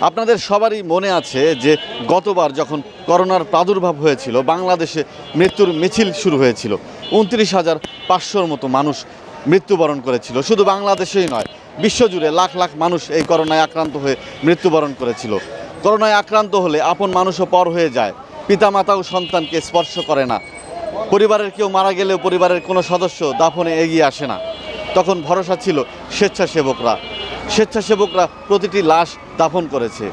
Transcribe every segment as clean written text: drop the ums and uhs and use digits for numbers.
আপনাদের সবারই মনে আছে যে গতবার যখন করোনার প্রাদুর্ভাব হয়েছিল বাংলাদেশে মৃত্যুর মিছিল শুরু হয়েছিল। ২৯,৫০০-র মতো মানুষ মৃত্যুবরণ করেছিল। শুধু বাংলাদেশেই নয়, বিশ্বজুড়ে লাখ লাখ মানুষ এই করোনায় আক্রান্ত হয়ে মৃত্যুবরণ করেছিল। করোনায় আক্রান্ত হলে আপন মানুষও পর হয়ে যায়, পিতামাতাও সন্তানকে স্পর্শ করে না। পরিবারের কেউ মারা গেলেও পরিবারের কোনো সদস্য দাফনে এগিয়ে আসে না। তখন ভরসা ছিল স্বেচ্ছাসেবকরা প্রতিটি লাশ দাফন করেছে।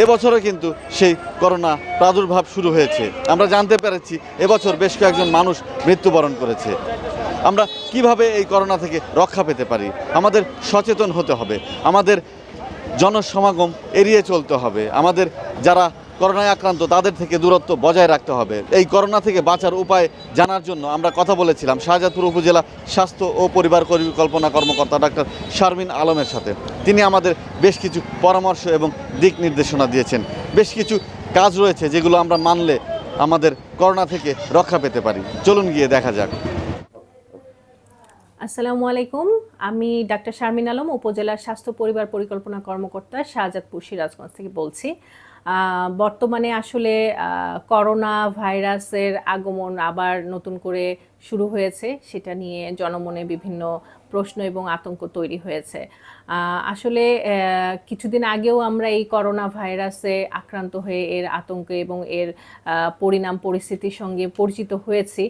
এবছরও কিন্তু সেই করোনা প্রাদুর্ভাব শুরু হয়েছে। আমরা জানতে পেরেছি এবছর বেশ কয়েকজন মানুষ মৃত্যুবরণ করেছে। আমরা কিভাবে এই করোনা থেকে রক্ষা পেতে পারি? আমাদের সচেতন হতে হবে, আমাদের জনসমাগম এড়িয়ে চলতে হবে, আমাদের যারা করোনায় আক্রান্ত তাদের থেকে দূরত্ব বজায় রাখতে হবে। এই করোনা থেকে বাঁচার উপায় জানার জন্য আমরা কথা বলেছিলাম শাহজাদপুর উপজেলা স্বাস্থ্য ও পরিবার পরিকল্পনা কর্মকর্তা ডাক্তার শারমিন আলমের সাথে। তিনি আমাদের বেশ কিছু পরামর্শ এবং দিক নির্দেশনা দিয়েছেন। বেশ কিছু কাজ রয়েছে যেগুলো আমরা মানলে আমাদের করোনা থেকে রক্ষা পেতে পারি। চলুন গিয়ে দেখা যাক। আসসালামু আলাইকুম, আমি ডাক্তার শারমিন আলম, উপজেলার স্বাস্থ্য পরিবার পরিকল্পনা কর্মকর্তা, শাহজাদপুর সিরাজগঞ্জ থেকে বলছি। বর্তমানে আসলে করোনা ভাইরাসের আগমন আবার নতুন করে শুরু হয়েছে, সেটা নিয়ে জনমনে বিভিন্ন প্রশ্ন এবং আতঙ্ক তৈরি হয়েছে। আসলে কিছুদিন আগেও আমরা এই করোনা ভাইরাসে আক্রান্ত হয়ে এর আতঙ্ক এবং এর পরিণাম পরিস্থিতির সঙ্গে পরিচিত হয়েছি।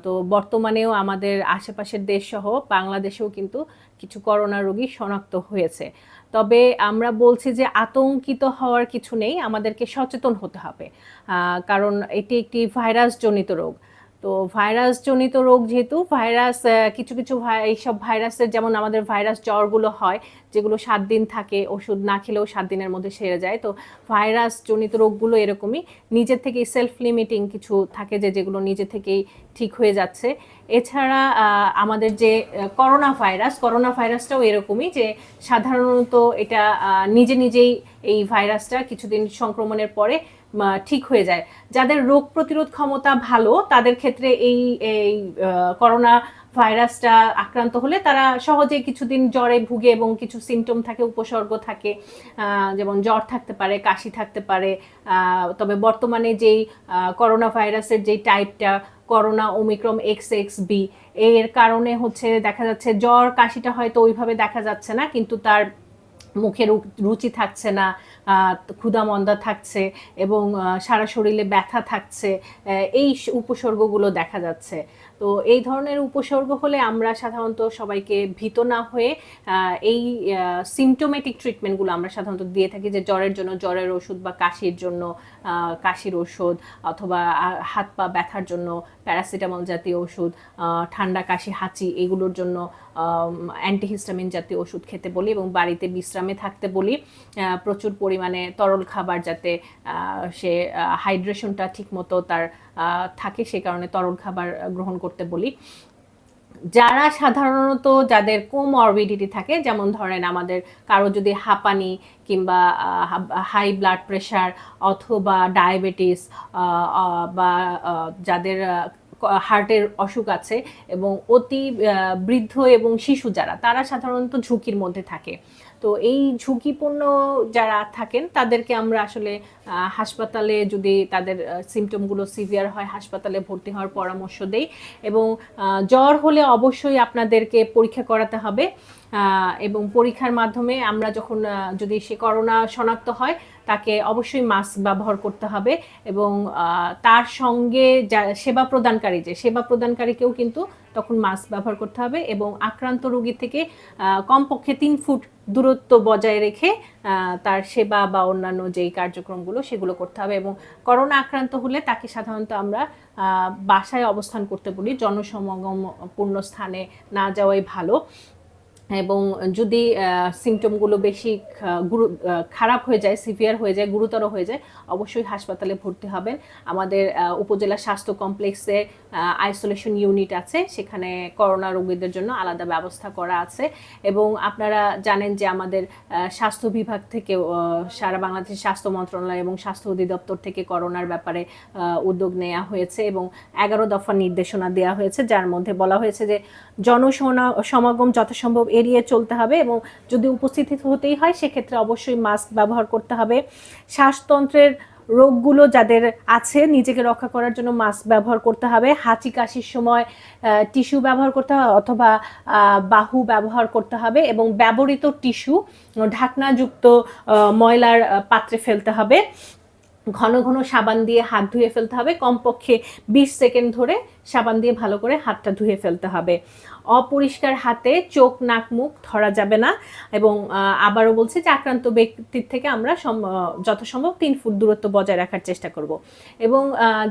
তো বর্তমানেও আমাদের আশেপাশের দেশসহ বাংলাদেশেও কিন্তু কিছু করোনা রোগী শনাক্ত হয়েছে। তবে আমরা বলছি যে আতঙ্কিত হওয়ার কিছু নেই, আমাদেরকে সচেতন হতে হবে, কারণ এটি একটি ভাইরাসজনিত রোগ। তো ভাইরাসজনিত রোগ যেহেতু ভাইরাস কিছু কিছু এইসব ভাইরাসের যেমন আমাদের ভাইরাস জ্বরগুলো হয় যেগুলো 7 দিন থাকে, ওষুধ না খেলেও 7 দিনের মধ্যে সেরে যায়। তো ভাইরাসজনিত রোগগুলো এরকমই নিজের থেকেই সেলফ লিমিটিং কিছু থাকে যেগুলো নিজে থেকেই ঠিক হয়ে যাচ্ছে। এছাড়া আমাদের যে করোনা ভাইরাসটাও এরকমই, যে সাধারণত এটা নিজেই এই ভাইরাসটা কিছুদিন সংক্রমণের পরে ঠিক হয়ে যায়। যাদের রোগ প্রতিরোধ ক্ষমতা ভালো তাদের ক্ষেত্রে এই করোনা ভাইরাসটা আক্রান্ত হলে তারা সহজে কিছুদিন জ্বরে ভুগে এবং কিছু সিমটম থাকে, উপসর্গ থাকে, যেমন জ্বর থাকতে পারে, কাশি থাকতে পারে। তবে বর্তমানে যেই করোনা ভাইরাসের যেই টাইপটা করোনা ওমিক্রন XXB, এর কারণে হচ্ছে দেখা যাচ্ছে জ্বর কাশিটা হয়তো ওইভাবে দেখা যাচ্ছে না, কিন্তু তার মুখে রুচি থাকছে না, ক্ষুধা মন্দা থাকছে এবং সারা শরীরে ব্যথা থাকছে, এই উপসর্গগুলো দেখা যাচ্ছে। তো এই ধরনের উপসর্গ হলে আমরা সাধারণত সবাইকে ভীত না হয়ে এই সিমটোমেটিক ট্রিটমেন্টগুলো আমরা সাধারণত দিয়ে থাকি, যে জ্বরের জন্য জ্বরের ওষুধ বা কাশির জন্য কাশির ওষুধ, অথবা হাত পা ব্যথার জন্য প্যারাসিটামল জাতীয় ওষুধ, ঠান্ডা কাশি হাঁচি এগুলোর জন্য অ্যান্টিহিস্টামিন জাতীয় ওষুধ খেতে বলি এবং বাড়িতে বিশ্রামে থাকতে বলি। প্রচুর পরিমাণে তরল খাবার যাতে সে হাইড্রেশনটা ঠিকমতো তার থাকে সে কারণে তরল খাবার গ্রহণ করতে বলি। যারা সাধারণত যাদের কোমরবিডিটি থাকে, যেমন ধরেন আমাদের কারো যদি হাঁপানি কিংবা হাই ব্লাড প্রেশার অথবা ডায়াবেটিস বা যাদের হার্টের অসুখ আছে এবং অতি বৃদ্ধ এবং শিশু যারা, তারা সাধারণত ঝুঁকির মধ্যে থাকে। তো এই ঝুঁকিপূর্ণ যারা থাকেন তাদেরকে আমরা আসলে হাসপাতালে, যদি তাদের সিমটমগুলো সিভিয়ার হয়, হাসপাতালে ভর্তি হওয়ার পরামর্শ দেই। এবং জ্বর হলে অবশ্যই আপনাদেরকে পরীক্ষা করাতে হবে এবং পরীক্ষার মাধ্যমে আমরা যখন যদি সে করোনা শনাক্ত হয় তাকে অবশ্যই মাস্ক ব্যবহার করতে হবে এবং তার সঙ্গে সেবা প্রদানকারীকেও কিন্তু তখন মাস্ক ব্যবহার করতে হবে এবং আক্রান্ত রোগী থেকে কমপক্ষে 3 ফুট দূরত্ব বজায় রেখে তার সেবা বা অন্যান্য যেই কার্যক্রমগুলো সেগুলো করতে হবে। এবং করোনা আক্রান্ত হলে তাকে সাধারণত আমরা বাসায় অবস্থান করতে বলি, জনসমাগমপূর্ণ স্থানে না যাওয়াই ভালো। এবং যদি সিমটমগুলো বেশি খারাপ হয়ে যায়, সিভিয়ার হয়ে যায়, গুরুতর হয়ে যায়, অবশ্যই হাসপাতালে ভর্তি হবেন। আমাদের উপজেলা স্বাস্থ্য কমপ্লেক্সে আইসোলেশন ইউনিট আছে, সেখানে করোনা রোগীদের জন্য আলাদা ব্যবস্থা করা আছে। এবং আপনারা জানেন যে আমাদের স্বাস্থ্য বিভাগ থেকে, সারা বাংলাদেশ স্বাস্থ্য মন্ত্রণালয় এবং স্বাস্থ্য অধিদপ্তর থেকে করোনার ব্যাপারে উদ্যোগ নেওয়া হয়েছে এবং 11 দফা নির্দেশনা দেওয়া হয়েছে, যার মধ্যে বলা হয়েছে যে জনসমাগম যথাসম্ভব এড়িয়ে চলতে হবে, এবং যদি উপস্থিত হতেই হয় সেক্ষেত্রে অবশ্যই মাস্ক ব্যবহার করতে হবে। শ্বাসতন্ত্রের রোগগুলো যাদের আছে নিজেকে রক্ষা করার জন্য মাস্ক ব্যবহার করতে হবে। হাঁচি কাশির সময় টিস্যু ব্যবহার করতে হবে অথবা বাহু ব্যবহার করতে হবে, এবং ব্যবহৃত টিস্যু ঢাকনাযুক্ত ময়লার পাত্রে ফেলতে হবে। ঘন ঘন সাবান দিয়ে হাত ধুয়ে ফেলতে হবে, কমপক্ষে 20 সেকেন্ড ধরে সাবান দিয়ে ভালো করে হাতটা ধুয়ে ফেলতে হবে। অপরিষ্কার হাতে চোখ নাক মুখ ধরা যাবে না, এবং আবারও বলছি যে আক্রান্ত ব্যক্তির থেকে আমরা যথাসম্ভব 3 ফুট দূরত্ব বজায় রাখার চেষ্টা করব। এবং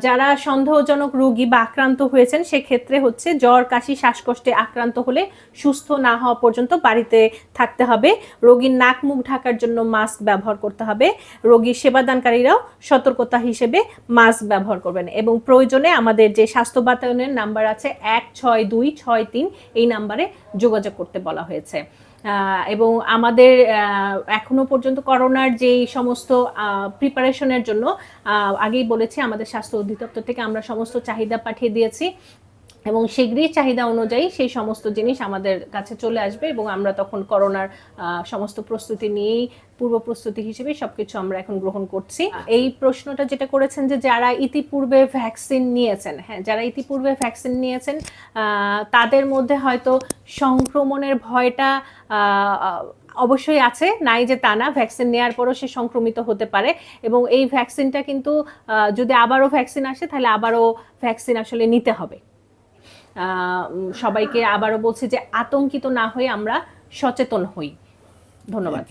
যারা সন্দেহজনক রোগী বা আক্রান্ত হয়েছেন সেক্ষেত্রে হচ্ছে জ্বর কাশি শ্বাসকষ্টে আক্রান্ত হলে সুস্থ না হওয়া পর্যন্ত বাড়িতে থাকতে হবে। রোগীর নাক মুখ ঢাকার জন্য মাস্ক ব্যবহার করতে হবে। রোগীর সেবাদানকারীরাও সতর্কতা হিসেবে মাস্ক ব্যবহার করবেন, এবং প্রয়োজনে আমাদের যে স্বাস্থ্য বাতায়নের নাম্বার আছে 16263, এই নাম্বারে যোগাযোগ করতে বলা হয়েছে। এবং আমাদের এখনো পর্যন্ত করোনার যেই সমস্ত প্রিপারেশনের জন্য আগেই বলেছি আমাদের স্বাস্থ্য অধিদপ্তর থেকে আমরা সমস্ত চাহিদা পাঠিয়ে দিয়েছি, এবং শীঘ্রই চাহিদা অনুযায়ী সেই সমস্ত জিনিস আমাদের কাছে চলে আসবে, এবং আমরা তখন করোনার সমস্ত প্রস্তুতি নিয়েই পূর্ব প্রস্তুতি হিসেবে সবকিছু আমরা এখন গ্রহণ করছি। এই প্রশ্নটা যেটা করেছেন যে যারা ইতিপূর্বে ভ্যাকসিন নিয়েছেন, হ্যাঁ যারা ইতিপূর্বে ভ্যাকসিন নিয়েছেন তাদের মধ্যে হয়তো সংক্রমণের ভয়টা অবশ্যই আছে, নাই যে তা না, ভ্যাকসিন নেওয়ার পরও সে সংক্রমিত হতে পারে, এবং এই ভ্যাকসিনটা কিন্তু যদি আবারও ভ্যাকসিন আসে তাহলে আবারও ভ্যাকসিন আসলে নিতে হবে। সবাইকে আবারও বলছি যে আতঙ্কিত না হয়ে আমরা সচেতন হই। ধন্যবাদ।